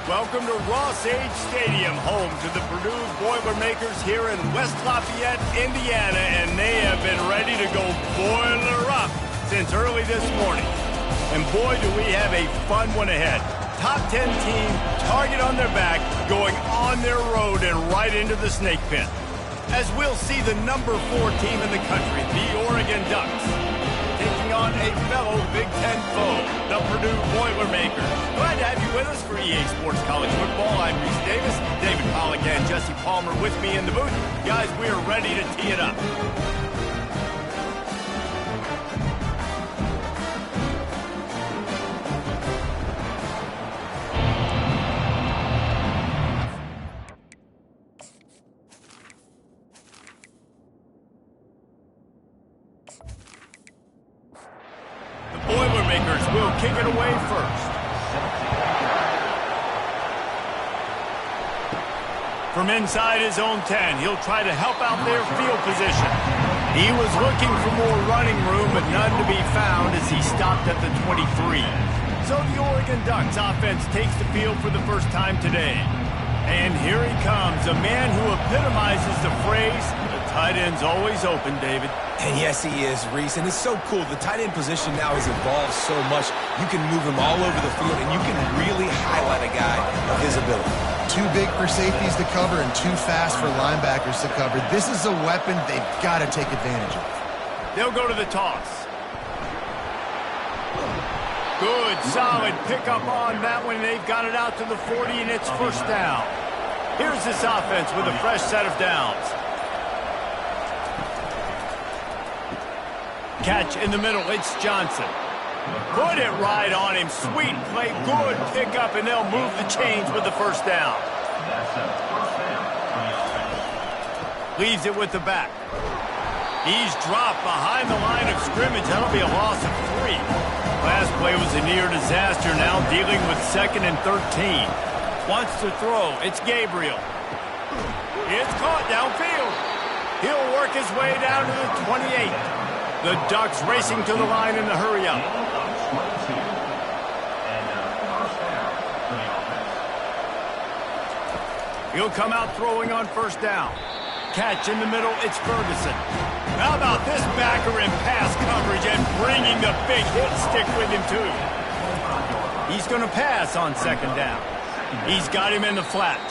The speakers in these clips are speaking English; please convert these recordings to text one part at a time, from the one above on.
Welcome to Ross-Age Stadium, home to the Purdue Boilermakers here in West Lafayette, Indiana, and they have been ready to go boiler up since early this morning. And boy, do we have a fun one ahead. Top 10 team, target on their back, going on their road and right into the snake pit. As we'll see the number 4 team in the country, the Oregon Ducks, taking on a fellow Big Ten foe, the Purdue Boilermakers. Glad to have you with us for EA Sports College Football. I'm Reese Davis, David Pollack and Jesse Palmer with me in the booth. Guys, we are ready to tee it up. Boilermakers will kick it away first. From inside his own 10, he'll try to help out their field position. He was looking for more running room, but none to be found as he stopped at the 23. So the Oregon Ducks offense takes the field for the first time today. And here he comes, a man who epitomizes the phrase, the tight end's always open, David. And yes, he is, Reese, and it's so cool. The tight end position now has evolved so much. You can move him all over the field, and you can really highlight a guy of his ability. Too big for safeties to cover and too fast for linebackers to cover. This is a weapon they've got to take advantage of. They'll go to the toss. Good, solid pickup on that one. They've got it out to the 40, and it's first down. Here's this offense with a fresh set of downs. Catch in the middle, it's Johnson. Put it right on him. Sweet play, good pickup, and they'll move the chains with the first down. Leaves it with the back. He's dropped behind the line of scrimmage. That'll be a loss of 3. Last play was a near disaster, now dealing with 2nd and 13. Wants to throw, it's Gabriel. It's caught downfield. He'll work his way down to the 28. The Ducks racing to the line in the hurry-up. He'll come out throwing on first down. Catch in the middle, it's Ferguson. How about this backer in pass coverage and bringing the big hit stick with him, too. He's going to pass on 2nd down. He's got him in the flat.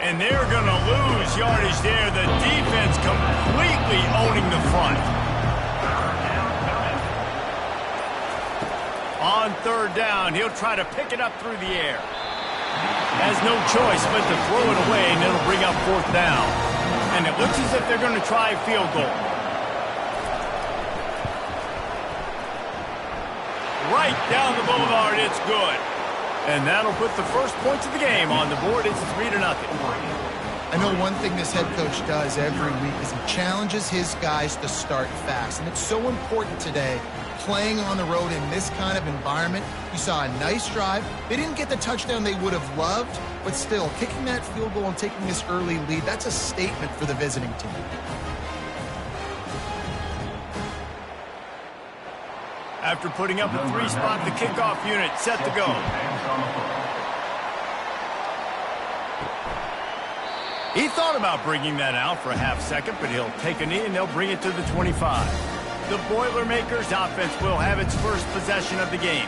And they're going to lose yardage there. The defense completely owning the front. On 3rd down, he'll try to pick it up through the air. Has no choice but to throw it away, and it'll bring up 4th down. And it looks as if they're going to try a field goal. Right down the boulevard, it's good. And that'll put the first points of the game on the board. It's 3-0. I know one thing this head coach does every week is he challenges his guys to start fast. And it's so important today, playing on the road in this kind of environment. You saw a nice drive. They didn't get the touchdown they would have loved, but still, kicking that field goal and taking this early lead, that's a statement for the visiting team. After putting up a 3-spot, the kickoff unit set to go. He thought about bringing that out for a half second, but he'll take a knee and they'll bring it to the 25. The Boilermakers offense will have its first possession of the game.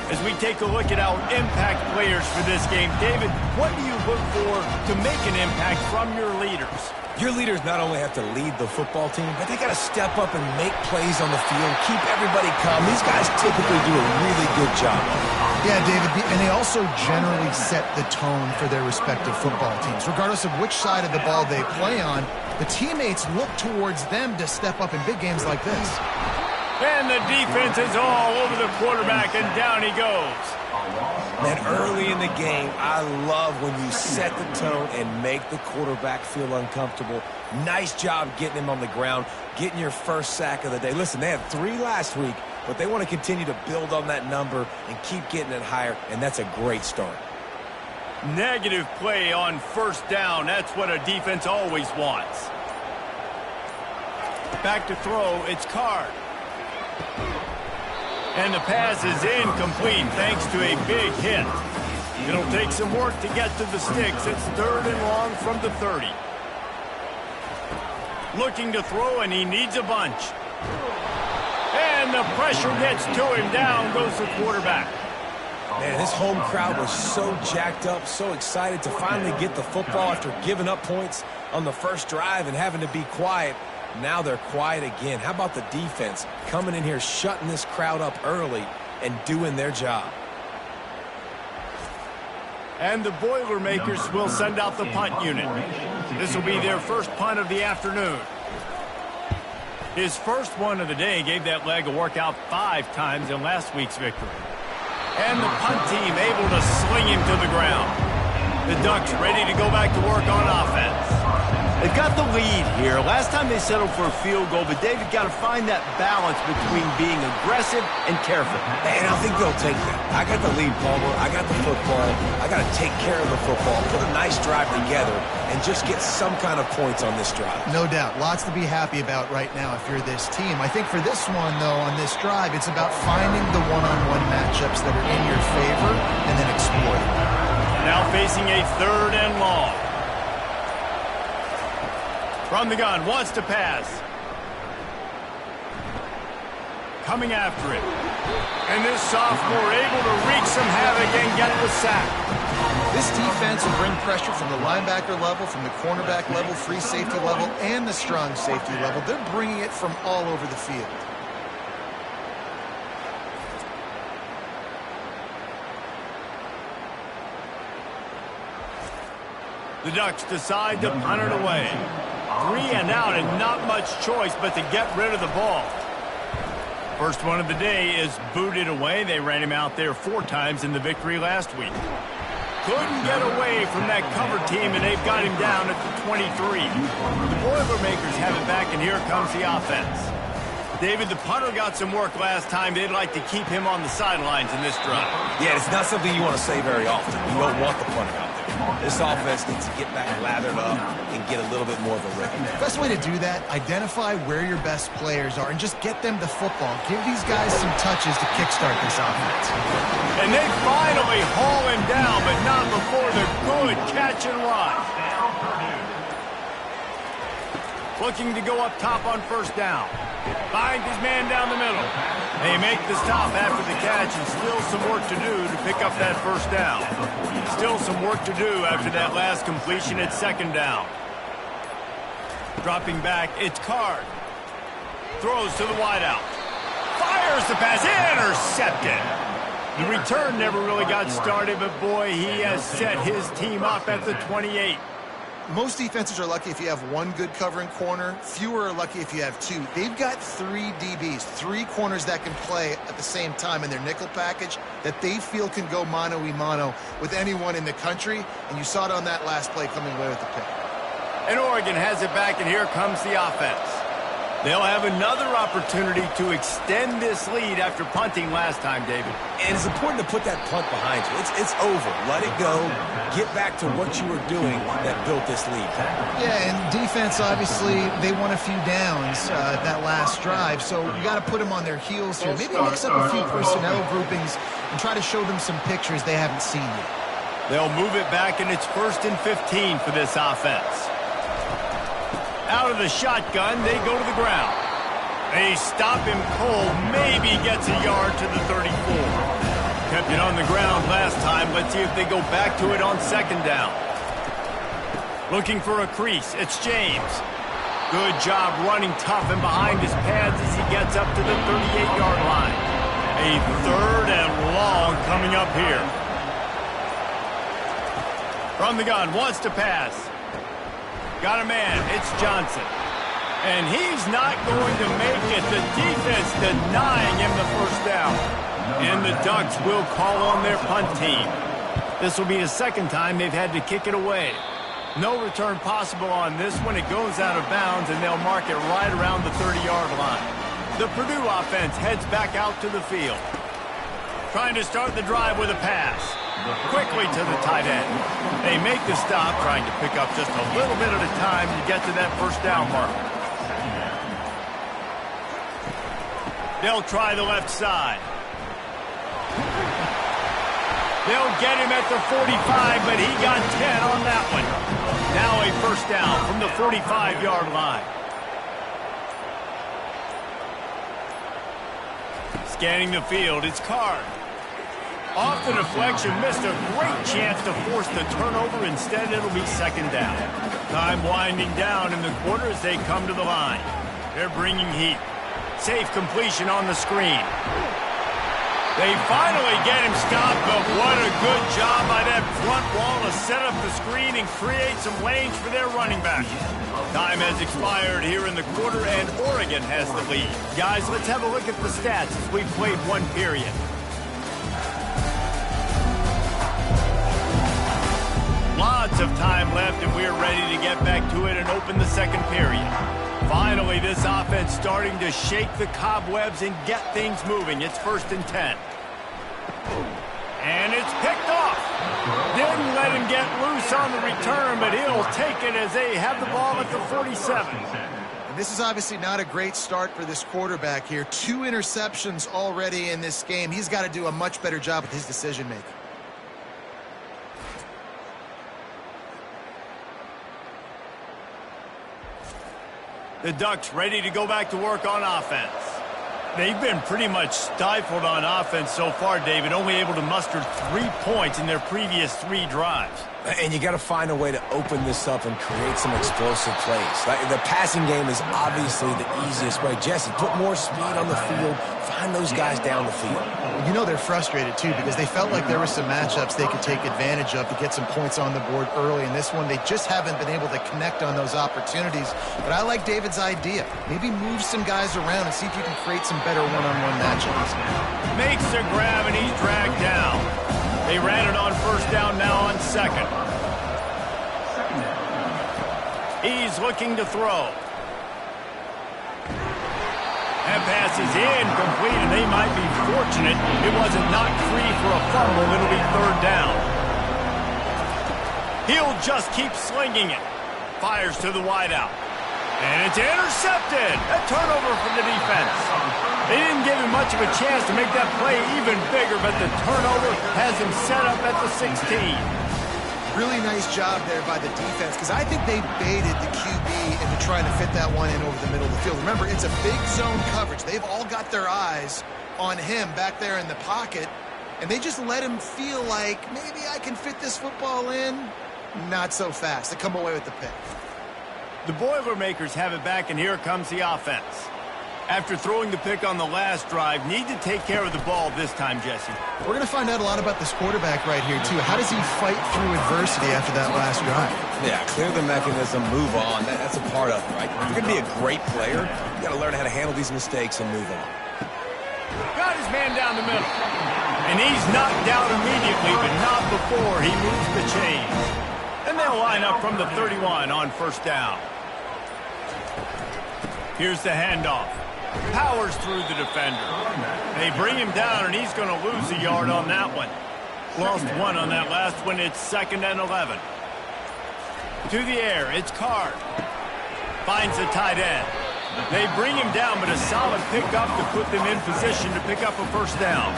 As we take a look at our impact players for this game, David, what do you look for to make an impact from your leaders? Your leaders not only have to lead the football team, but they got to step up and make plays on the field, keep everybody calm. These guys typically do a really good job. Yeah, David, and they also generally set the tone for their respective football teams. Regardless of which side of the ball they play on, the teammates look towards them to step up in big games like this. And the defense is all over the quarterback, and down he goes. Man, early in the game, I love when you set the tone and make the quarterback feel uncomfortable. Nice job getting him on the ground, getting your first sack of the day. Listen, they had 3 last week, but they want to continue to build on that number and keep getting it higher, and that's a great start. Negative play on first down. That's what a defense always wants. Back to throw, it's Card. And the pass is incomplete thanks to a big hit. It'll take some work to get to the sticks. It's 3rd and long from the 30. Looking to throw, and he needs a bunch. And the pressure gets to him. Down goes the quarterback. Man, this home crowd was so jacked up, so excited to finally get the football after giving up points on the first drive and having to be quiet. Now they're quiet again. How about the defense coming in here, shutting this crowd up early and doing their job? And the Boilermakers will send out the punt unit. This will be their first punt of the afternoon. His first one of the day gave that leg a workout 5 times in last week's victory. And the punt team able to sling him to the ground. The Ducks ready to go back to work on offense. They've got the lead here. Last time they settled for a field goal, but David got to find that balance between being aggressive and careful. And I think they'll take that. I got the lead, Palmer. I got the football. I got to take care of the football, put a nice drive together, and just get some kind of points on this drive. No doubt. Lots to be happy about right now if you're this team. I think for this one, though, on this drive, it's about finding the one-on-one matchups that are in your favor and then exploiting them. Now facing a 3rd and long. From the gun, wants to pass. Coming after it. And this sophomore able to wreak some havoc and get the sack. This defense will bring pressure from the linebacker level, from the cornerback level, free safety level, and the strong safety level. They're bringing it from all over the field. The Ducks decide to punt it away. 3 and out, and not much choice but to get rid of the ball. First one of the day is booted away. They ran him out there 4 times in the victory last week. Couldn't get away from that cover team, and they've got him down at the 23. The Boilermakers have it back, and here comes the offense. David, the punter got some work last time. They'd like to keep him on the sidelines in this drive. Yeah, it's not something you want to say very often. You don't want the punter out there. This offense needs to get back lathered up and get a little bit more of a rhythm. Best way to do that, identify where your best players are and just get them the football. Give these guys some touches to kickstart this offense. And they finally haul him down, but not before the good catch and run. Looking to go up top on first down. Finds his man down the middle. They make the stop after the catch, and still some work to do to pick up that first down. Still some work to do after that last completion at 2nd down. Dropping back, it's Card. Throws to the wideout. Fires the pass, intercepted. The return never really got started, but boy, he has set his team up at the 28. Most defenses are lucky if you have 1 good covering corner. Fewer are lucky if you have 2. They've got 3 DBs, 3 corners that can play at the same time in their nickel package that they feel can go mano-a-mano with anyone in the country. And you saw it on that last play coming away with the pick. And Oregon has it back, and here comes the offense. They'll have another opportunity to extend this lead after punting last time, David. And it's important to put that punt behind you. It's over. Let it go. Get back to what you were doing that built this lead. Yeah, and defense, obviously, they won a few downs that last drive, so you got to put them on their heels here. Maybe mix up a few personnel groupings and try to show them some pictures they haven't seen yet. They'll move it back, and it's 1st and 15 for this offense. Out of the shotgun, they go to the ground. They stop him cold, maybe gets a yard to the 34. Kept it on the ground last time. Let's see if they go back to it on 2nd down. Looking for a crease, it's James. Good job running tough and behind his pads as he gets up to the 38-yard line. A 3rd and long coming up here. From the gun, wants to pass. Got a man, it's Johnson. And he's not going to make it. The defense denying him the first down. And the Ducks will call on their punt team. This will be the 2nd time they've had to kick it away. No return possible on this one. It goes out of bounds, and they'll mark it right around the 30-yard line. The Purdue offense heads back out to the field. Trying to start the drive with a pass. Quickly to the tight end. They make the stop, trying to pick up just a little bit at a time to get to that first down mark. They'll try the left side. They'll get him at the 45, but he got 10 on that one. Now a first down from the 45-yard line. Scanning the field, it's Card. Off the deflection, missed a great chance to force the turnover. Instead, it'll be second down. Time winding down in the quarter as they come to the line. They're bringing heat. Safe completion on the screen. They finally get him stopped, but what a good job by that front wall to set up the screen and create some lanes for their running back. Time has expired here in the quarter, and Oregon has the lead. Guys, let's have a look at the stats as we've played one period. Lots of time left, and we're ready to get back to it and open the second period. Finally, this offense starting to shake the cobwebs and get things moving. It's 1st and 10. And it's picked off. Didn't let him get loose on the return, but he'll take it as they have the ball at the 47. And this is obviously not a great start for this quarterback here. 2 interceptions already in this game. He's got to do a much better job with his decision-making. The Ducks ready to go back to work on offense. They've been pretty much stifled on offense so far, David, only able to muster 3 points in their previous 3 drives. And you got to find a way to open this up and create some explosive plays. The passing game is obviously the easiest way. Jesse, put more speed on the field. Find those guys down the field. You know they're frustrated, too, because they felt like there were some matchups they could take advantage of to get some points on the board early. In this one, they just haven't been able to connect on those opportunities. But I like David's idea. Maybe move some guys around and see if you can create some better one-on-one matchups. Makes the grab, and he's dragged down. They ran it on first down, now on second. He's looking to throw. That pass is incomplete, and they might be fortunate it wasn't knocked free for a fumble. It'll be third down. He'll just keep slinging it. Fires to the wideout. And it's intercepted. A turnover from the defense. They didn't give him much of a chance to make that play even bigger, but the turnover has him set up at the 16. Really nice job there by the defense, because I think they baited the QB into trying to fit that one in over the middle of the field. Remember, it's a big zone coverage. They've all got their eyes on him back there in the pocket, and they just let him feel like, maybe I can fit this football in. Not so fast. They come away with the pick. The Boilermakers have it back, and here comes the offense. After throwing the pick on the last drive, need to take care of the ball this time, Jesse. We're going to find out a lot about this quarterback right here, too. How does he fight through adversity after that last drive? Yeah, clear the mechanism, move on. That's a part of it, right? If you're going to be a great player, you got to learn how to handle these mistakes and move on. Got his man down the middle. And he's knocked down immediately, but not before he moves the chains. And they'll line up from the 31 on first down. Here's the handoff. Powers through the defender. They bring him down, and he's going to lose a yard on that one. Lost 1 on that last one. It's 2nd and 11. To the air, it's Card. Finds the tight end. They bring him down, but a solid pickup to put them in position to pick up a first down.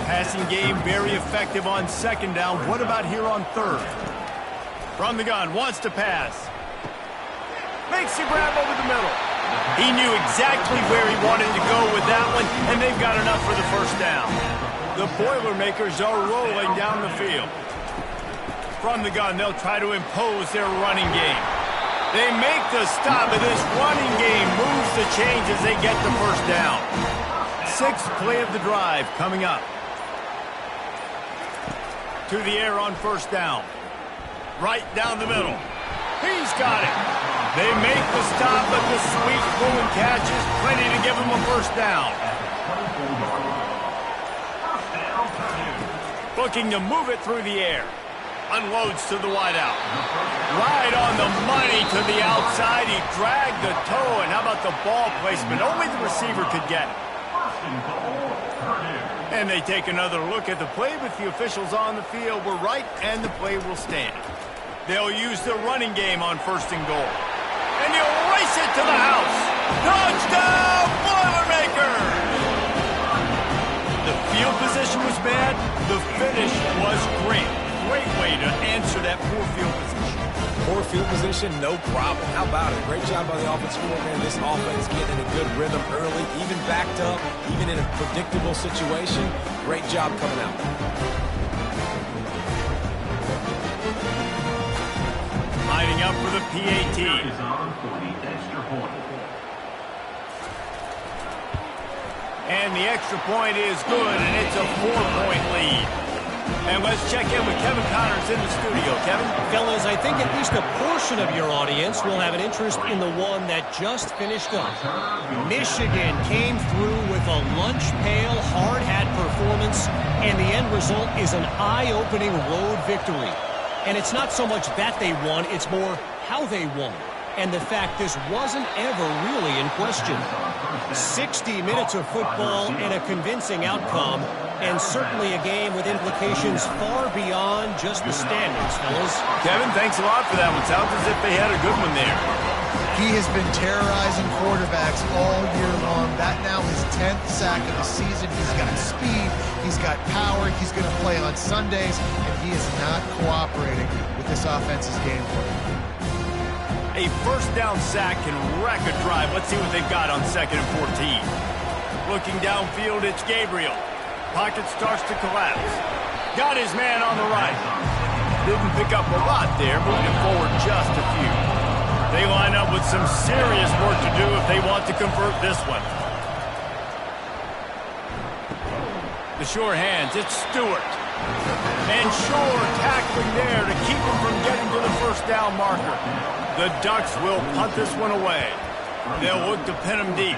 Passing game very effective on second down. What about here on third? From the gun, wants to pass. Makes the grab over the middle. He knew exactly where he wanted to go with that one, and they've got enough for the first down. The Boilermakers are rolling down the field. From the gun, they'll try to impose their running game. They make the stop, and this running game moves the chains as they get the first down. 6th play of the drive coming up. To the air on first down. Right down the middle. He's got it. They make the stop, but the sweet pull and catch is plenty to give him a first down. Looking to move it through the air. Unloads to the wideout. Right on the money to the outside. He dragged the toe, and how about the ball placement? Only the receiver could get it. And they take another look at the play, but the officials on the field were right, and the play will stand. They'll use the running game on 1st and goal. And he'll race it to the house. Touchdown, Boilermakers! The field position position was bad, the finish was great. Great way to answer that poor field position. Poor field position, no problem. How about it? Great job by the offensive coordinator. This offense getting in a good rhythm early, even backed up, even in a predictable situation. Great job coming out. Lining up for the PAT. And the extra point is good, and it's a 4-point lead. And let's check in with Kevin Connors in the studio. Kevin? Fellas, I think at least a portion of your audience will have an interest in the one that just finished up. Michigan came through with a lunch pail, hard hat performance, and the end result is an eye-opening road victory. And it's not so much that they won, it's more how they won. And the fact this wasn't ever really in question. 60 minutes of football and a convincing outcome, and certainly a game with implications far beyond just the standings, fellas. Kevin, thanks a lot for that one. Sounds as if they had a good one there. He has been terrorizing quarterbacks all year long. That now his 10th sack of the season. He's got speed. He's got power. He's going to play on Sundays, and he is not cooperating with this offense's game plan. A first down sack can wreck a drive. Let's see what they've got on 2nd and 14. Looking downfield, it's Gabriel. Pocket starts to collapse. Got his man on the right. Didn't pick up a lot there, moving forward just a few. They line up with some serious work to do if they want to convert this one. The sure hands, it's Stewart. And Shore tackling there to keep him from getting to the first down marker. The Ducks will punt this one away. They'll look to pin him deep.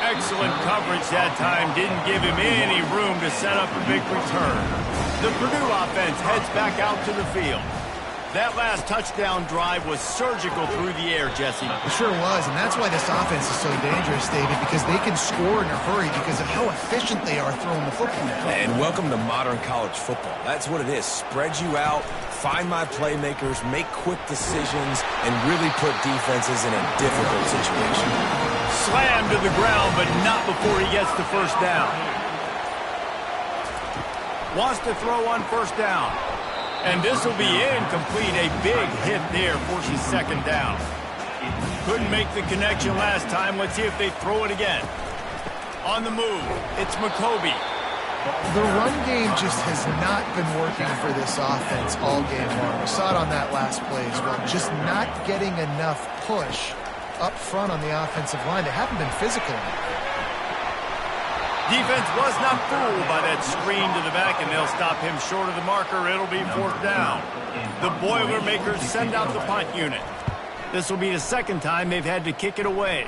Excellent coverage that time. Didn't give him any room to set up a big return. The Purdue offense heads back out to the field. That last touchdown drive was surgical through the air, Jesse. It sure was, and that's why this offense is so dangerous, David, because they can score in a hurry because of how efficient they are throwing the football. And welcome to modern college football. That's what it is. Spread you out, find my playmakers, make quick decisions, and really put defenses in a difficult situation. Slammed to the ground, but not before he gets the first down. Wants to throw on first down. And this will be incomplete. A big hit there, forces 2nd down. Couldn't make the connection last time. Let's see if they throw it again. On the move, it's McCoby. The run game just has not been working for this offense all game long. We saw it on that last play as well. Just not getting enough push up front on the offensive line. They haven't been physical enough. Defense was not fooled by that screen to the back, and they'll stop him short of the marker. It'll be 4th down. The Boilermakers send out the punt unit. This will be the 2nd time they've had to kick it away.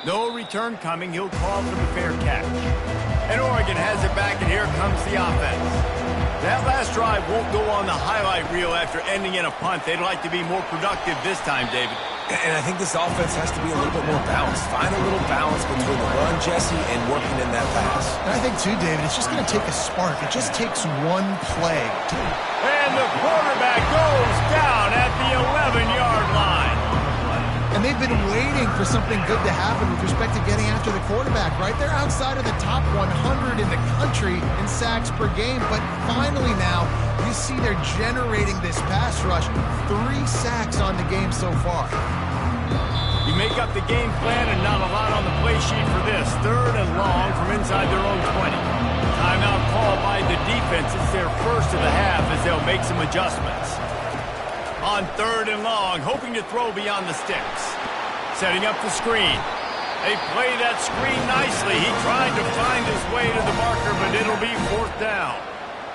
No return coming. He'll call for the fair catch. And Oregon has it back, and here comes the offense. That last drive won't go on the highlight reel after ending in a punt. They'd like to be more productive this time, David. And I think this offense has to be a little bit more balanced. Find a little balance between the run, Jesse, and working in that pass. And I think, too, David, it's just going to take a spark. It just takes one play. And the quarterback goes down at the 11-yard line. And they've been waiting for something good to happen with respect to getting after the quarterback, right? They're outside of the top 100 in the country in sacks per game. But finally now, you see they're generating this pass rush. 3 sacks on the game so far. You make up the game plan and not a lot on the play sheet for this. 3rd and long from inside their own 20. Timeout called by the defense. It's their first of the half as they'll make some adjustments. On 3rd and long, hoping to throw beyond the sticks. Setting up the screen. They play that screen nicely. He tried to find his way to the marker, but it'll be 4th down.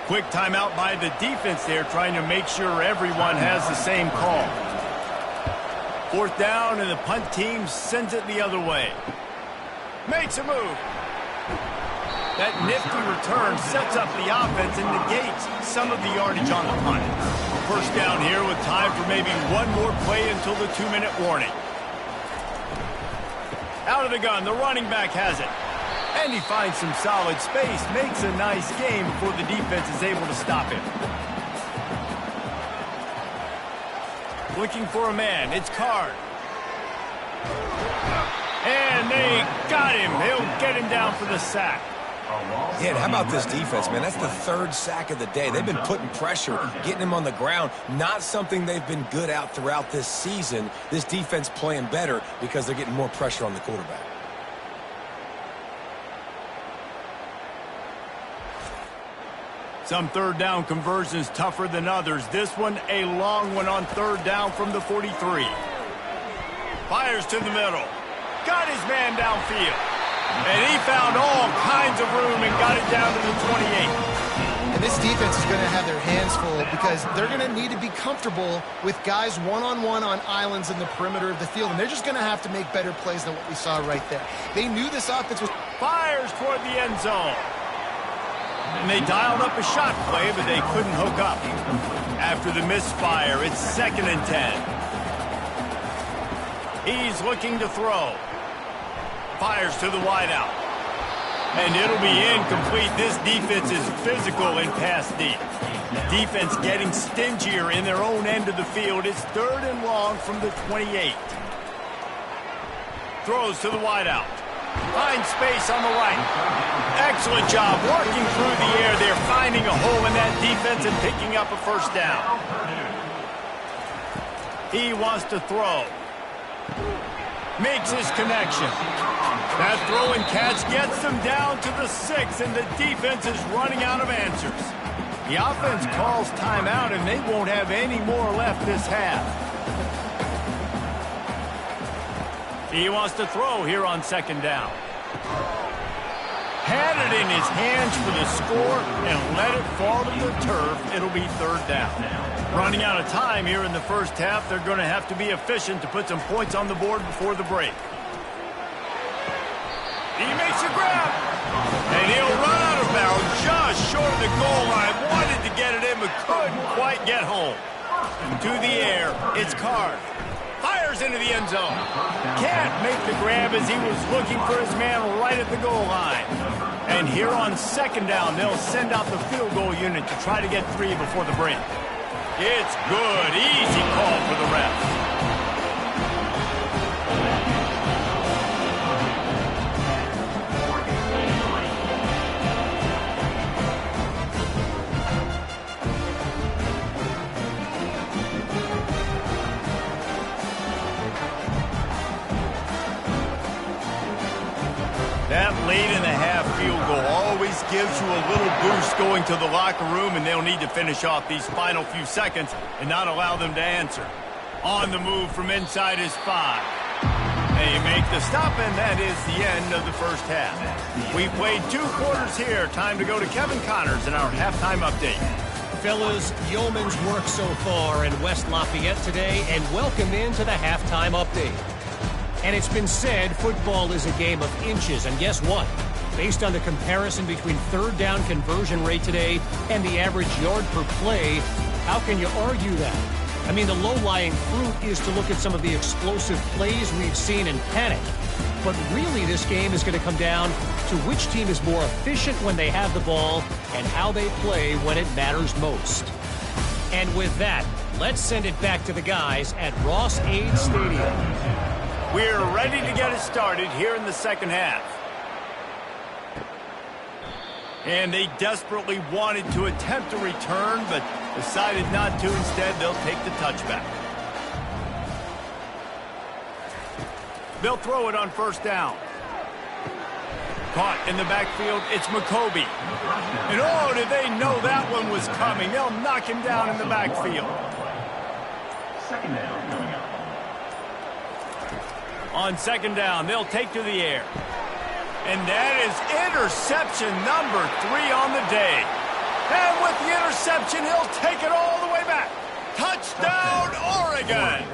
Quick timeout by the defense there, trying to make sure everyone has the same call. 4th down, and the punt team sends it the other way. Makes a move. That nifty return sets up the offense and negates some of the yardage on the punt. First down here with time for maybe one more play until the 2-minute warning. Out of the gun, the running back has it. And he finds some solid space, makes a nice game before the defense is able to stop him. Looking for a man, it's Card. And they got him. He'll get him down for the sack. Yeah, and how about this defense, man? That's the third sack of the day. They've been putting pressure, getting him on the ground. Not something they've been good at throughout this season. This defense playing better because they're getting more pressure on the quarterback. Some third down conversions tougher than others. This one a long one on third down from the 43. Fires to the middle. Got his man downfield. And he found all kinds of room and got it down to the 28. And this defense is going to have their hands full because they're going to need to be comfortable with guys one-on-one on islands in the perimeter of the field. And they're just going to have to make better plays than what we saw right there. They knew this offense was... Fires toward the end zone. And they dialed up a shot play, but they couldn't hook up. After the misfire, it's 2nd and 10. He's looking to throw. Fires to the wideout. And it'll be incomplete. This defense is physical and pass deep. Defense getting stingier in their own end of the field. It's 3rd and long from the 28. Throws to the wideout. Finds space on the right. Excellent job working through the air. They're finding a hole in that defense and picking up a first down. He wants to throw. Makes his connection. That throw and catch gets them down to the 6, and the defense is running out of answers. The offense calls timeout, and they won't have any more left this half. He wants to throw here on 2nd down. Had it in his hands for the score and let it fall to the turf. It'll be 3rd down. Running out of time here in the first half. They're going to have to be efficient to put some points on the board before the break. He makes a grab. And he'll run out of bounds just short of the goal line. Wanted to get it in, but couldn't quite get home. To the air, it's Card. Fires into the end zone. Can't make the grab as he was looking for his man right at the goal line. And here on 2nd down, they'll send out the field goal unit to try to get 3 before the break. It's good. Easy call for the refs. That late in the half field goal always gives you a little boost going to the locker room, and they'll need to finish off these final few seconds and not allow them to answer. On the move from inside his 5. They make the stop, and that is the end of the first half. We played 2 quarters here. Time to go to Kevin Connors in our halftime update. Fellas, yeoman's work so far in West Lafayette today, and welcome into the halftime update. And it's been said football is a game of inches, and guess what? Based on the comparison between 3rd down conversion rate today and the average yard per play, how can you argue that? I mean, the low-lying fruit is to look at some of the explosive plays we've seen and panic. But really, this game is going to come down to which team is more efficient when they have the ball and how they play when it matters most. And with that, let's send it back to the guys at Ross-Ade Stadium. We're ready to get it started here in the second half. And they desperately wanted to attempt a return, but decided not to. Instead, they'll take the touchback. They'll throw it on first down. Caught in the backfield, it's McCoby. And oh, did they know that one was coming. They'll knock him down in the backfield. Second down coming up. On 2nd down, they'll take to the air. And that is interception number 3 on the day. And with the interception, he'll take it all the way back. Touchdown, Oregon!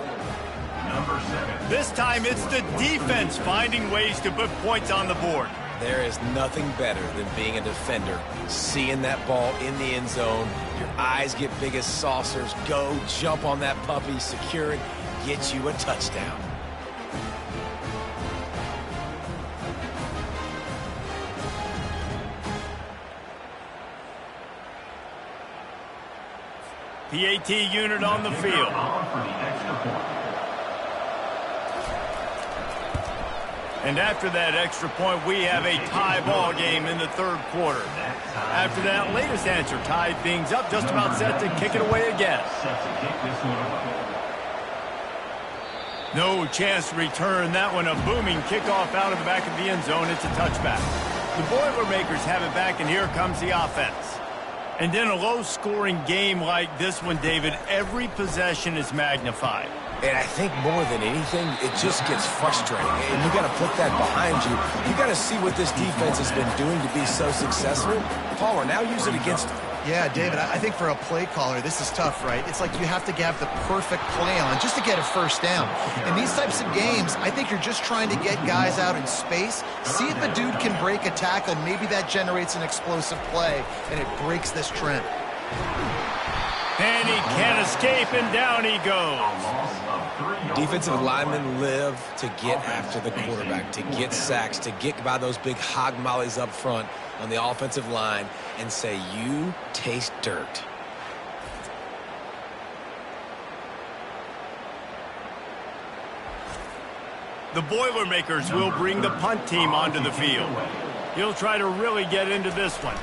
Number 7. This time, it's the defense finding ways to put points on the board. There is nothing better than being a defender. Seeing that ball in the end zone, your eyes get big as saucers. Go, jump on that puppy, secure it, get you a touchdown. PAT unit on the field. And after that extra point, we have a tie ball game in the third quarter. After that latest answer, tied things up, just about set to kick it away again. No chance to return that one. A booming kickoff out of the back of the end zone. It's a touchback. The Boilermakers have it back, and here comes the offense. And in a low-scoring game like this one, David, every possession is magnified. And I think more than anything, it just gets frustrating. And you got to put that behind you. You got to see what this defense has been doing to be so successful. Paul, now use it against them. Yeah, David, I think for a play caller, this is tough, right? It's like you have to have the perfect play on just to get a first down. In these types of games, I think you're just trying to get guys out in space, see if a dude can break a tackle. Maybe that generates an explosive play, and it breaks this trend. And he can't escape, and down he goes. Defensive linemen live to get after the quarterback, to get sacks, to get by those big hog mollies up front on the offensive line and say, you taste dirt. The Boilermakers will bring the punt team onto the field. He'll try to really get into this one.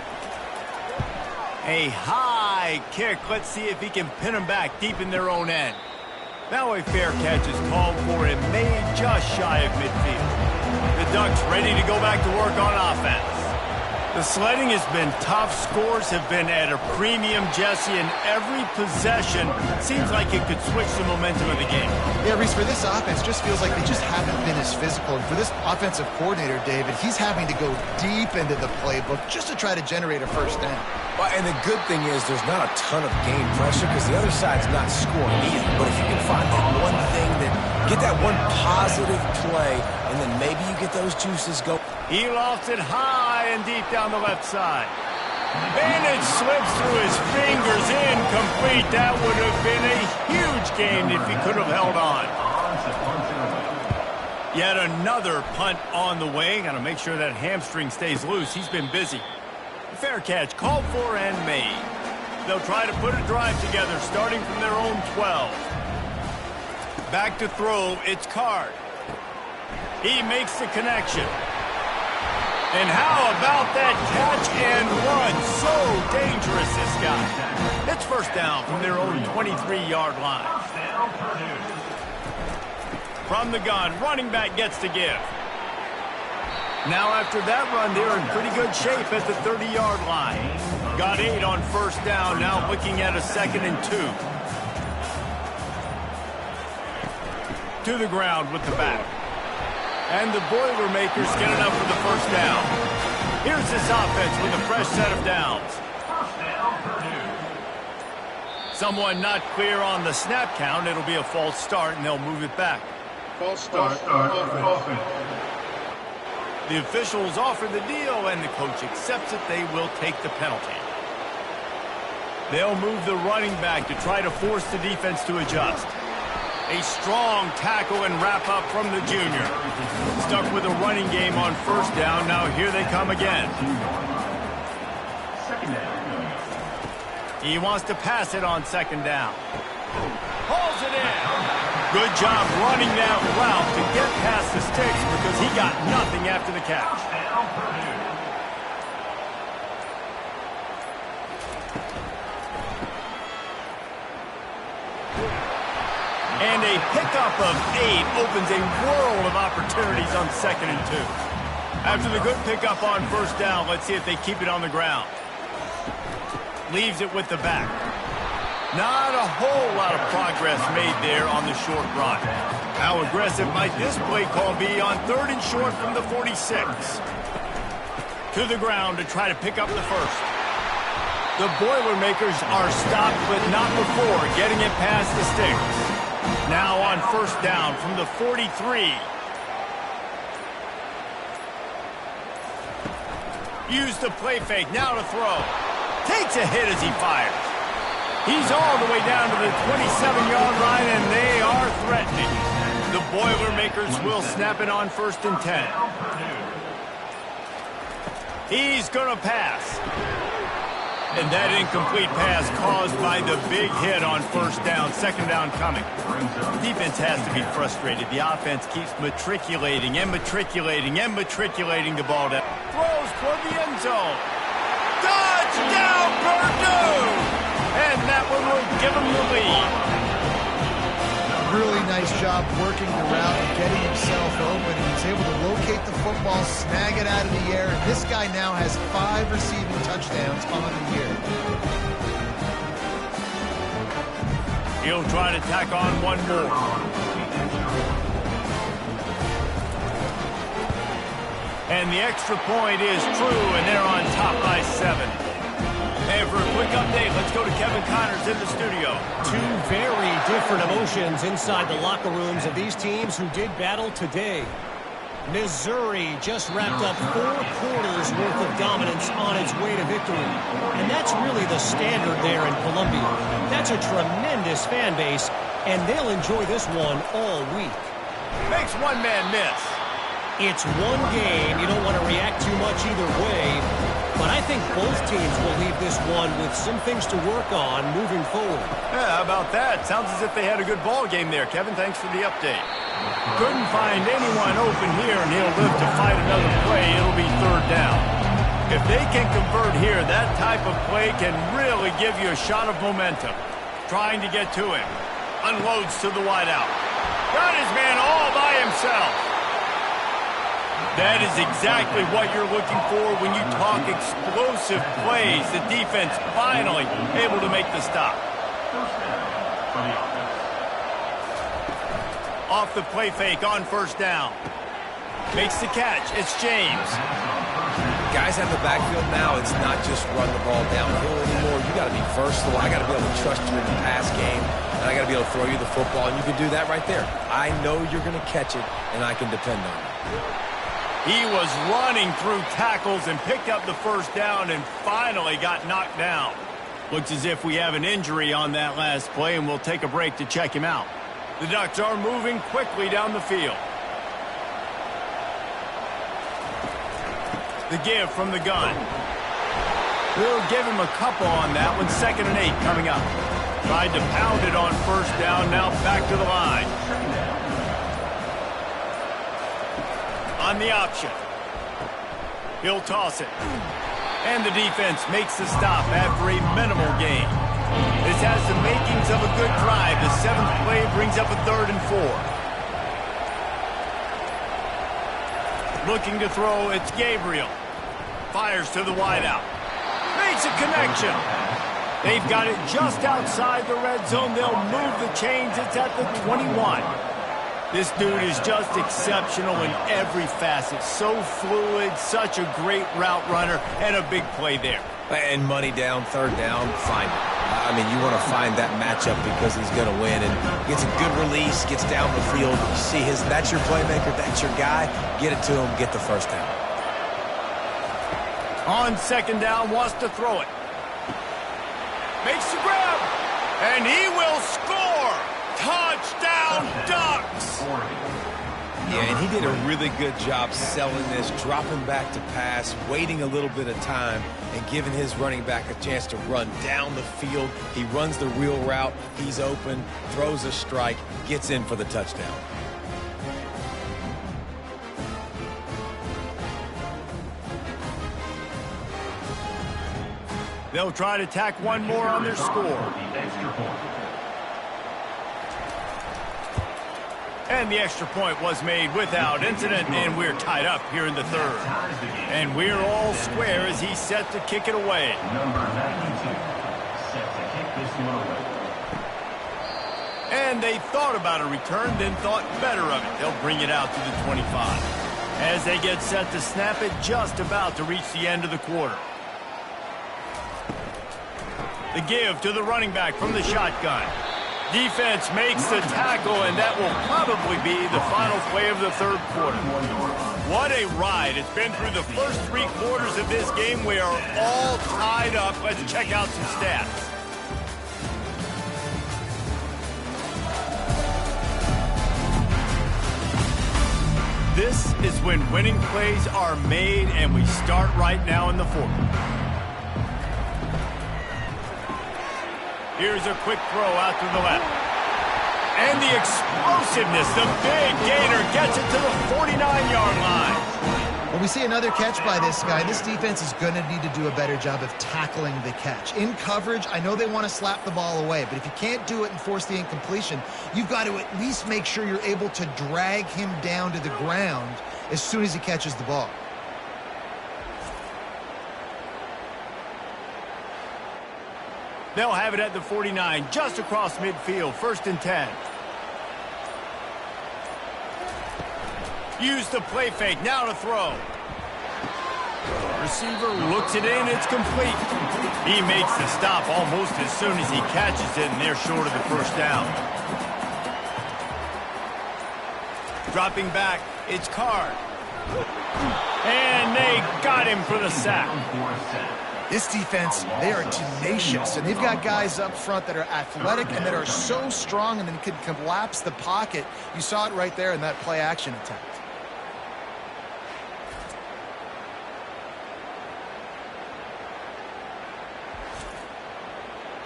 A high kick. Let's see if he can pin them back deep in their own end. Now a fair catch is called for and made just shy of midfield. The Ducks ready to go back to work on offense. The sledding has been tough. Scores have been at a premium, Jesse, and every possession seems like it could switch the momentum of the game. Yeah, Reese, for this offense, just feels like they just haven't been as physical. And for this offensive coordinator, David, he's having to go deep into the playbook just to try to generate a first down. Well, and the good thing is there's not a ton of game pressure because the other side's not scoring either. But if you can find that one thing, get that one positive play, and then maybe you get those juices going. He lofts it high and deep down the left side. And it slips through his fingers, incomplete. That would have been a huge gain if he could have held on. Yet another punt on the way. Got to make sure that hamstring stays loose. He's been busy. Fair catch called for and made. They'll try to put a drive together starting from their own 12. Back to throw. It's Card. He makes the connection. And how about that catch and run? So dangerous, this guy. It's first down from their own 23-yard line. From the gun, running back gets to give. Now after that run, they're in pretty good shape at the 30-yard line. Got 8 on first down, now looking at a 2nd and 2. To the ground with the back. And the Boilermakers get it up for the first down. Here's this offense with a fresh set of downs. Someone not clear on the snap count. It'll be a false start, and they'll move it back. False start. Offense. The officials offer the deal, and the coach accepts it. They will take the penalty. They'll move the running back to try to force the defense to adjust. A strong tackle and wrap up from the junior. Stuck with a running game on first down. Now here they come again. Second down. He wants to pass it on 2nd down. Hauls it in. Good job running that route to get past the sticks because he got nothing after the catch. And a pickup of 8 opens a world of opportunities on 2nd and 2. After the good pickup on first down, let's see if they keep it on the ground. Leaves it with the back. Not a whole lot of progress made there on the short run. How aggressive might this play call be on 3rd and short from the 46? To the ground to try to pick up the first. The Boilermakers are stopped, but not before getting it past the sticks. Now on first down from the 43. Use the play fake, now to throw. Takes a hit as he fires. He's all the way down to the 27-yard line, and they are threatening. The Boilermakers will snap it on 1st and 10. He's going to pass. And that incomplete pass caused by the big hit on first down, second down coming. Defense has to be frustrated. The offense keeps matriculating and matriculating and matriculating the ball down. Throws toward the end zone. Touchdown, Purdue! And that one will give them the lead. Really nice job working the route and getting himself open. He was able to locate the football, snag it out of the air. And this guy now has 5 receiving touchdowns on the year. He'll try to tack on one more. And the extra point is true, and they're on top by 7. And for a quick update, let's go to Kevin Connors in the studio. 2 very different emotions inside the locker rooms of these teams who did battle today. Missouri just wrapped up 4 quarters worth of dominance on its way to victory. And that's really the standard there in Columbia. That's a tremendous fan base, and they'll enjoy this one all week. Makes one man miss. It's one game. You don't want to react too much either way. But I think both teams will leave this one with some things to work on moving forward. Yeah, how about that? Sounds as if they had a good ball game there. Kevin, thanks for the update. Couldn't find anyone open here, and he'll live to fight another play. It'll be third down. If they can convert here, that type of play can really give you a shot of momentum. Trying to get to him. Unloads to the wideout. Got his man all by himself. That is exactly what you're looking for when you talk explosive plays. The defense finally able to make the stop. Off the play fake on first down. Makes the catch. It's James. Guys have the backfield now. It's not just run the ball downhill anymore. You got to be versatile. I got to be able to trust you in the pass game, and I got to be able to throw you the football, and you can do that right there. I know you're going to catch it, and I can depend on it. He was running through tackles and picked up the first down and finally got knocked down. Looks as if we have an injury on that last play, and we'll take a break to check him out. The Ducks are moving quickly down the field. The give from the gun. We'll give him a couple on that one. 2nd and 8 coming up. Tried to pound it on first down, now back to the line. On the option. He'll toss it. And the defense makes the stop after a minimal gain. This has the makings of a good drive. The 7th play brings up a 3rd and 4. Looking to throw, it's Gabriel. Fires to the wideout. Makes a connection. They've got it just outside the red zone. They'll move the chains. It's at the 21. This dude is just exceptional in every facet. So fluid, such a great route runner, and a big play there. And money down, 3rd down, find it. I mean, you want to find that matchup because he's going to win. And gets a good release, gets down the field. You see that's your playmaker, that's your guy. Get it to him, get the first down. On 2nd down, wants to throw it. Makes the grab, and he will score. Touchdown, Ducks! Yeah, and he did a really good job selling this, dropping back to pass, waiting a little bit of time, and giving his running back a chance to run down the field. He runs the wheel route, he's open, throws a strike, gets in for the touchdown. They'll try to tack one more on their score. And the extra point was made without incident, and we're tied up here in the 3rd. And we're all square as he's set to kick it away. Number 92, set to kick this one away. And they thought about a return, then thought better of it. They'll bring it out to the 25. As they get set to snap it, just about to reach the end of the quarter. The give to the running back from the shotgun. Defense makes the tackle, and that will probably be the final play of the 3rd quarter. What a ride. It's been through the first 3 quarters of this game. We are all tied up. Let's check out some stats. This is when winning plays are made, and we start right now in the 4th. Here's a quick throw out to the left. And the explosiveness, the big gainer gets it to the 49-yard line. Well, we see another catch by this guy. This defense is going to need to do a better job of tackling the catch. In coverage, I know they want to slap the ball away, but if you can't do it and force the incompletion, you've got to at least make sure you're able to drag him down to the ground as soon as he catches the ball. They'll have it at the 49, just across midfield, 1st and 10. Use the play fake, now to throw. Receiver looks it in, it's complete. He makes the stop almost as soon as he catches it, and they're short of the 1st down. Dropping back, it's Card. And they got him for the sack. This defense, they are tenacious, and they've got guys up front that are athletic and that are so strong and then can collapse the pocket. You saw it right there in that play-action attempt.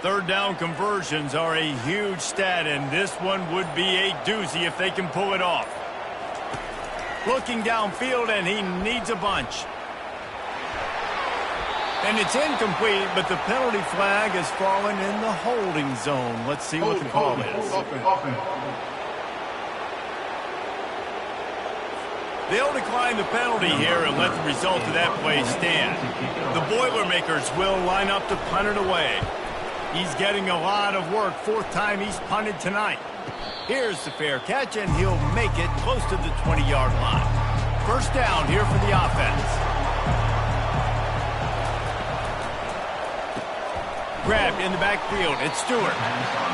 Third down conversions are a huge stat, and this one would be a doozy if they can pull it off. Looking downfield, and he needs a bunch. And it's incomplete, but the penalty flag has fallen in the holding zone. Let's see what the call is. They'll decline the penalty here and let the result of that play stand. The Boilermakers will line up to punt it away. He's getting a lot of work, 4th time he's punted tonight. Here's the fair catch, and he'll make it close to the 20-yard line. 1st down here for the offense. Grabbed in the backfield, it's Stewart.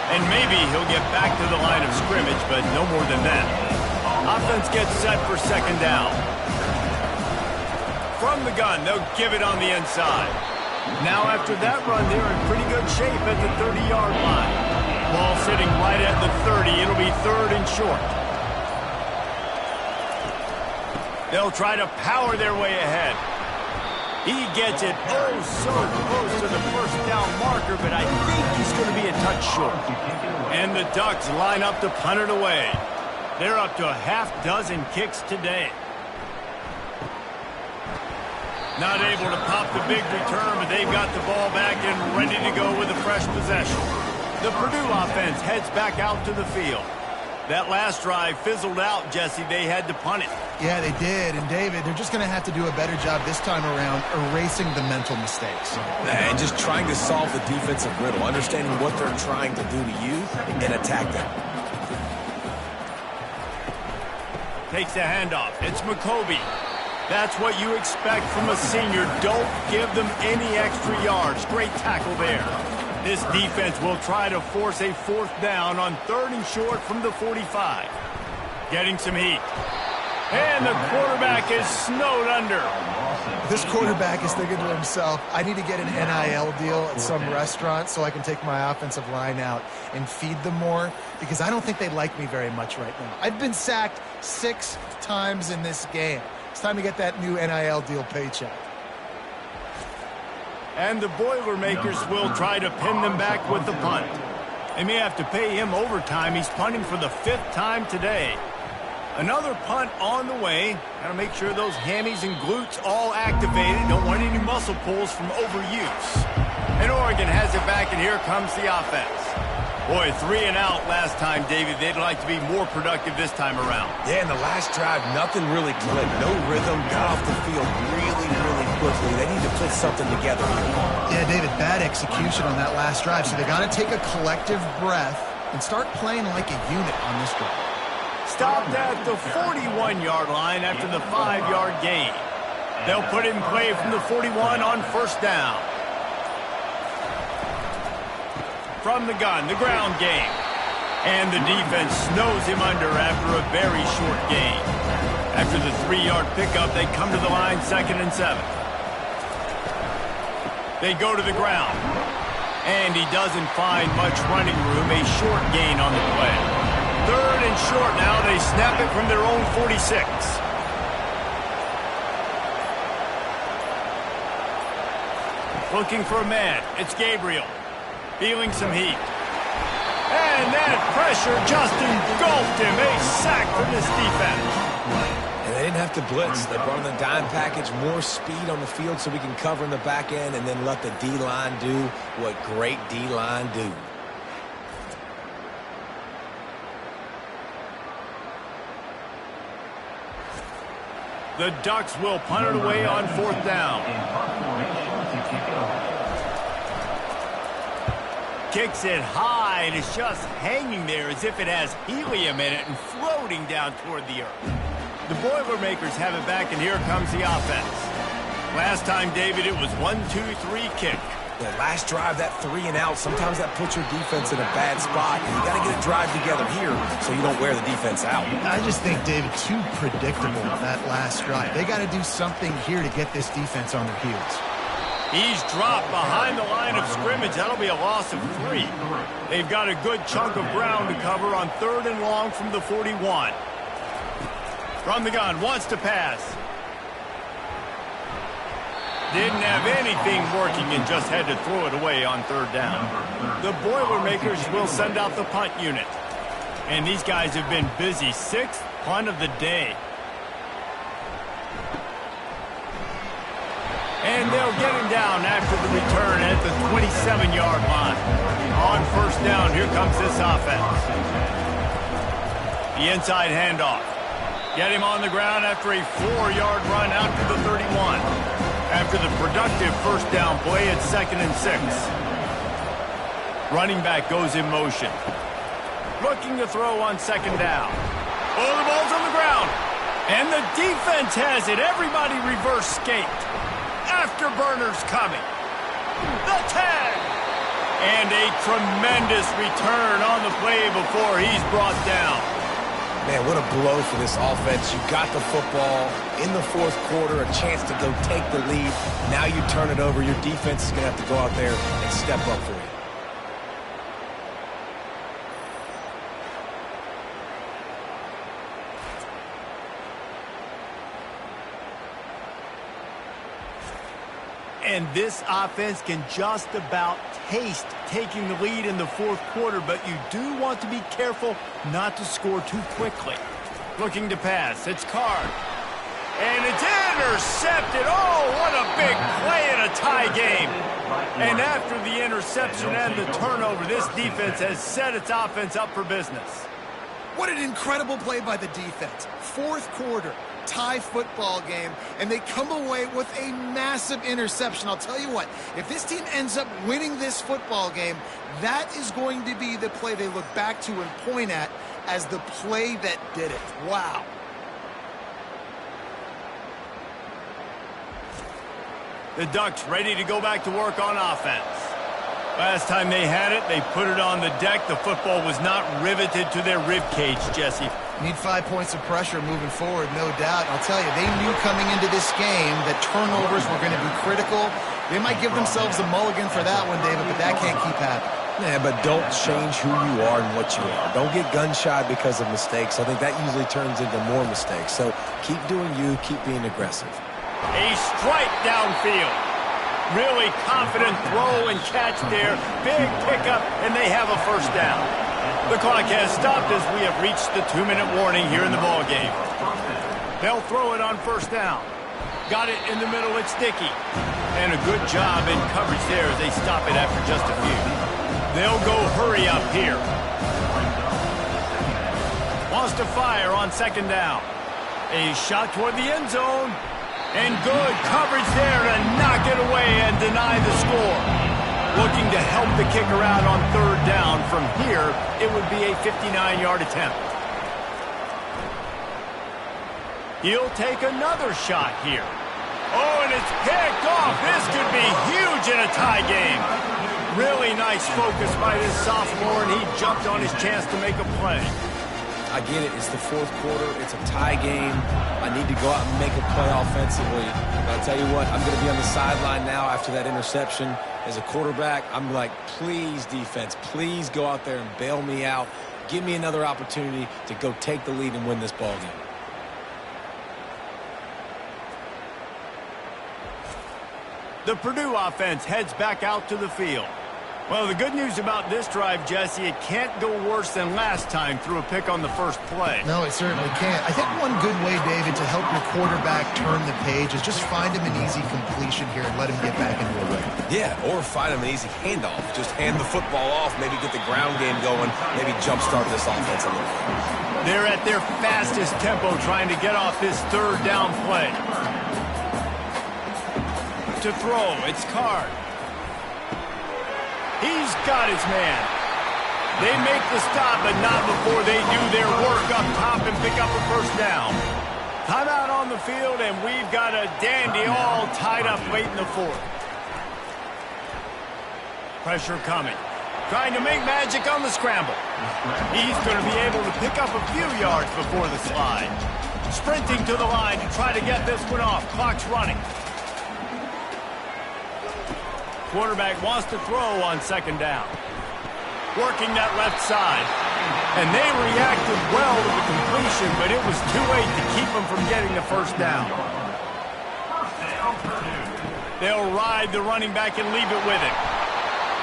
And maybe he'll get back to the line of scrimmage, but no more than that. Offense gets set for 2nd down. From the gun, they'll give it on the inside. Now after that run, they're in pretty good shape at the 30-yard line. Ball sitting right at the 30. It'll be 3rd and short. They'll try to power their way ahead. He gets it oh so close to the 1st down marker, but I think he's going to be a touch short. And the Ducks line up to punt it away. They're up to a half-dozen kicks today. Not able to pop the big return, but they've got the ball back and ready to go with a fresh possession. The Purdue offense heads back out to the field. That last drive fizzled out, Jesse. They had to punt it. Yeah, they did. And, David, they're just going to have to do a better job this time around erasing the mental mistakes. And just trying to solve the defensive riddle, understanding what they're trying to do to you and attack them. Takes the handoff. It's McCoby. That's what you expect from a senior. Don't give them any extra yards. Great tackle there. This defense will try to force a 4th down on 3rd and short from the 45. Getting some heat. And the quarterback is snowed under. This quarterback is thinking to himself, I need to get an NIL deal at some restaurant so I can take my offensive line out and feed them more, because I don't think they like me very much right now. I've been sacked 6 times in this game. It's time to get that new NIL deal paycheck. And the Boilermakers will try to pin them back with the punt. They may have to pay him overtime. He's punting for the 5th time today. Another punt on the way. Got to make sure those hammies and glutes all activated. Don't want any muscle pulls from overuse. And Oregon has it back, and here comes the offense. Boy, 3 and out last time, David. They'd like to be more productive this time around. Yeah, in the last drive, nothing really clicked. No rhythm, got off the field really quickly. They need to put something together here. Yeah, David, bad execution on that last drive. So they got to take a collective breath and start playing like a unit on this drive. Stopped at the 41-yard line after the 5-yard gain. They'll put it in play from the 41 on 1st down. From the gun, the ground game. And the defense snows him under after a very short gain. After the 3-yard pickup, they come to the line 2nd and 7. They go to the ground. And he doesn't find much running room, a short gain on the play. 3rd and short now. They snap it from their own 46. Looking for a man. It's Gabriel. feeling some heat. And that pressure just engulfed him. A sack for this defense. And they didn't have to blitz. They brought in the dime package, more speed on the field so we can cover in the back end and then let the D-line do what great D-line do. The Ducks will punt it away on fourth down. Kicks it high, and it's just hanging there as if it has helium in it and floating down toward the earth. The Boilermakers have it back, and here comes the offense. Last time, David, it was 1-2-3 kick. The last drive, that 3 and out, sometimes that puts your defense in a bad spot, and you got to get a drive together here so you don't wear the defense out. I just think, David, too predictable that last drive. They got to do something here to get this defense on their heels. He's dropped behind the line of scrimmage. That'll be a loss of 3. They've got a good chunk of ground to cover on 3rd and long from the 41. From the gun, wants to pass. Didn't have anything working and just had to throw it away on 3rd down. The Boilermakers will send out the punt unit. And these guys have been busy. 6th punt of the day. And they'll get him down after the return at the 27-yard line. On 1st down, here comes this offense. The inside handoff. Get him on the ground after a 4-yard run out to the 31. After the productive 1st down play at 2nd and 6. Running back goes in motion. Looking to throw on 2nd down. Oh, the ball's on the ground. And the defense has it. Everybody reverse skate. Afterburners coming. The tag. And a tremendous return on the play before he's brought down. Man, what a blow for this offense. You got the football in the 4th quarter, a chance to go take the lead. Now you turn it over. Your defense is going to have to go out there and step up for you. And this offense can just about taste taking the lead in the 4th quarter, but you do want to be careful not to score too quickly. Looking to pass. It's Card. And it's intercepted. Oh, what a big play in a tie game. And after the interception and the turnover, this defense has set its offense up for business. What an incredible play by the defense. 4th quarter. Tie football game, and they come away with a massive interception. I'll tell you what, if this team ends up winning this football game, that is going to be the play they look back to and point at as the play that did it. Wow. The Ducks ready to go back to work on offense. Last time they had it, they put it on the deck. The football was not riveted to their rib cage, Jesse. Need 5 points of pressure moving forward, no doubt. I'll tell you, they knew coming into this game that turnovers were going to be critical. They might give themselves a mulligan for that one, David, but that can't keep happening. Yeah, but don't change who you are and what you are. Don't get gun-shy because of mistakes. I think that usually turns into more mistakes. So keep doing you, keep being aggressive. A strike downfield. Really confident throw and catch there. Big pickup, and they have a 1st down. The clock has stopped as we have reached the 2-minute warning here in the ballgame. They'll throw it on 1st down. Got it in the middle, it's Dickey. And a good job in coverage there as they stop it after just a few. They'll go hurry up here. Wants to fire on 2nd down. A shot toward the end zone. And good coverage there to knock it away and deny the score. Looking to help the kicker out on 3rd down. From here, it would be a 59-yard attempt. He'll take another shot here. Oh, and it's picked off. This could be huge in a tie game. Really nice focus by this sophomore, and he jumped on his chance to make a play. I get it. It's the 4th quarter. It's a tie game. I need to go out and make a play offensively. But I'll tell you what, I'm going to be on the sideline now after that interception. As a quarterback, I'm like, please, defense, please go out there and bail me out. Give me another opportunity to go take the lead and win this ball game. The Purdue offense heads back out to the field. Well, the good news about this drive, Jesse, it can't go worse than last time through a pick on the first play. No, it certainly can't. I think one good way, David, to help your quarterback turn the page is just find him an easy completion here and let him get back into a rhythm. Yeah, or find him an easy handoff. Just hand the football off, maybe get the ground game going, maybe jumpstart this offense a little bit. They're at their fastest tempo trying to get off this third down play. To throw, it's Card. He's got his man. They make the stop, but not before they do their work up top and pick up a first down. Timeout on the field, and we've got a dandy all tied up late in the fourth. Pressure coming. Trying to make magic on the scramble. He's going to be able to pick up a few yards before the slide. Sprinting to the line to try to get this one off. Clock's running. Quarterback wants to throw on second down. Working that left side. And they reacted well to the completion, but it was too late to keep them from getting the first down. They'll ride the running back and leave it with him.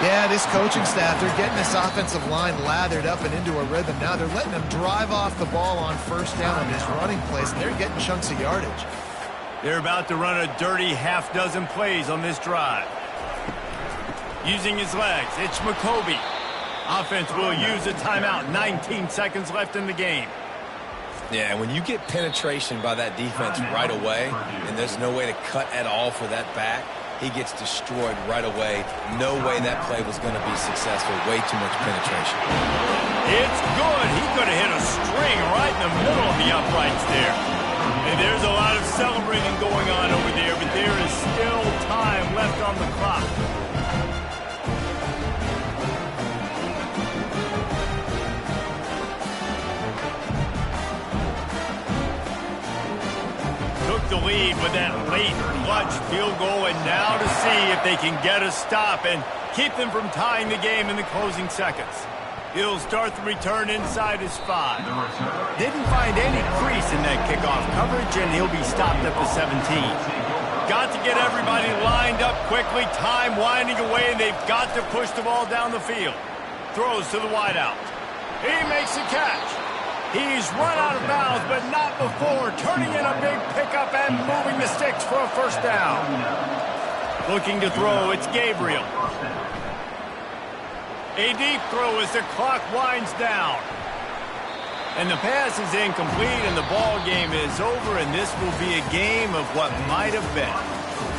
Yeah, this coaching staff, they're getting this offensive line lathered up and into a rhythm. Now they're letting them drive off the ball on first down on these running plays, and they're getting chunks of yardage. They're about to run a dirty half-dozen plays on this drive. Using his legs, it's McCoby. Offense will use a timeout. 19 seconds left in the game. Yeah, when you get penetration by that defense right away, and there's no way to cut at all for that back, he gets destroyed right away. No way that play was going to be successful. Way too much penetration. It's good. He could have hit a string right in the middle of the uprights there. And there's a lot of celebrating going on over there, but there is still time left on the clock. Took the lead with that late clutch field goal, and now to see if they can get a stop and keep them from tying the game in the closing seconds. He'll start the return inside his 5. Didn't find any crease in that kickoff coverage, and he'll be stopped at the 17. Got to get everybody lined up quickly, time winding away, and they've got to push the ball down the field. Throws to the wideout. He makes a catch. He's run out of bounds, but not before turning in a big pickup and moving the sticks for a first down. Looking to throw, it's Gabriel. A deep throw as the clock winds down. And the pass is incomplete, and the ball game is over, and this will be a game of what might have been.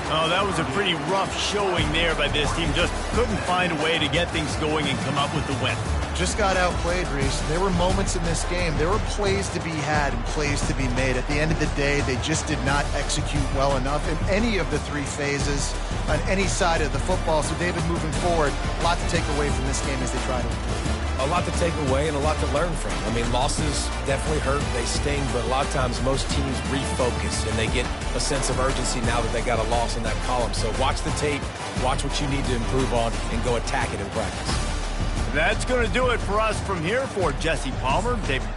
Oh, that was a pretty rough showing there by this team. Just couldn't find a way to get things going and come up with the win. Just got outplayed, Reese. There were moments in this game. There were plays to be had and plays to be made. At the end of the day, they just did not execute well enough in any of the three phases on any side of the football. So, David, moving forward, a lot to take away from this game as they try to improve. A lot to take away and a lot to learn from. I mean, losses definitely hurt, they sting, but a lot of times most teams refocus and they get a sense of urgency now that they got a loss in that column. So watch the tape, watch what you need to improve on, and go attack it in practice. That's going to do it for us from here. For Jesse Palmer, David